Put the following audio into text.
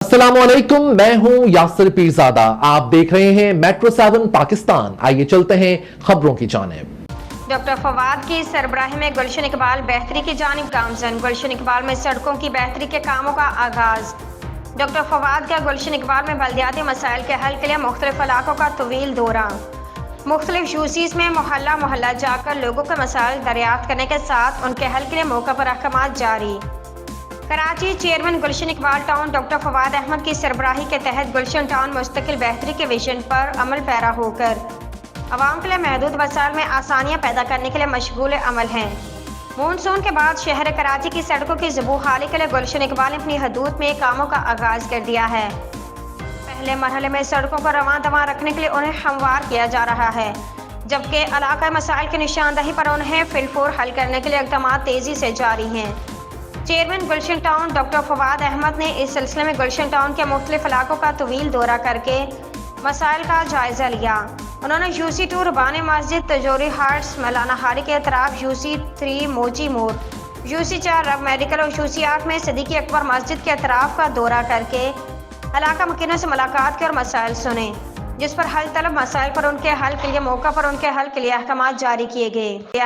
अस्सलाम वालेकुम, मैं हूं यासिर पीरजादा। आप देख रहे हैं मेट्रो 7 पाकिस्तान। आइए चलते हैं खबरों की जानिब। डॉक्टर फवाद की सरबराही में गुलशन इकबाल बेहतरी की जानिब गामजन। गुलशन इकबाल में सड़कों की बेहतरी के कामों का आगाज। डॉक्टर फवाद का गुलशन इकबाल में बल्दियाती मसाइल के हल के लिए मुख्तलिफ इलाकों का तवील दौरा। मुख्तलिफ यूसीज में मोहल्ला मोहल्ला जाकर लोगों के मसाइल दरियाफ्त करने के साथ उनके हल के लिए मौका पर अहकाम जारी। कराची चेयरमैन गुलशन इकबाल टाउन डॉक्टर फवाद अहमद की सरबराही के तहत गुलशन टाउन मुस्तकिल बेहतरी के विजन पर अमल पैरा होकर आवाम के लिए महदूद वसाइल में आसानियाँ पैदा करने के लिए मशगूल अमल हैं। मानसून के बाद शहर कराची की सड़कों की ज़बू हाली के लिए गुलशन इकबाल ने अपनी हदूद में कामों का आगाज़ कर दिया है। पहले मरहले में सड़कों को रवां दवां रखने के लिए उन्हें हमवार किया जा रहा है, जबकि इलाका मसाइल की निशानदही पर उन्हें फिलफोर हल करने के लिए इक़दाम तेज़ी से जारी हैं। चेयरमैन गुलशन टाउन डॉक्टर फवाद अहमद ने इस सिलसिले में गुलशन टाउन के मुख्तलिफ इलाकों का तवील दौरा करके मसाइल का जायज़ा लिया। उन्होंने यूसी 2 रबानी मस्जिद, तजोरी हार्ट्स, मौलाना हारी के अतराफ, यूसी 3 मोची मोड़, यूसी 4 रब मेडिकल और यूसी 8 में सिद्दीकी अकबर मस्जिद के अतराफ का दौरा करके इलाका मुकीनों से मुलाकात की और मसाइल सुने, जिस पर हल तलब मसाइल पर उनके हल के लिए मौका पर उनके हल के लिए अहकाम जारी किए गए।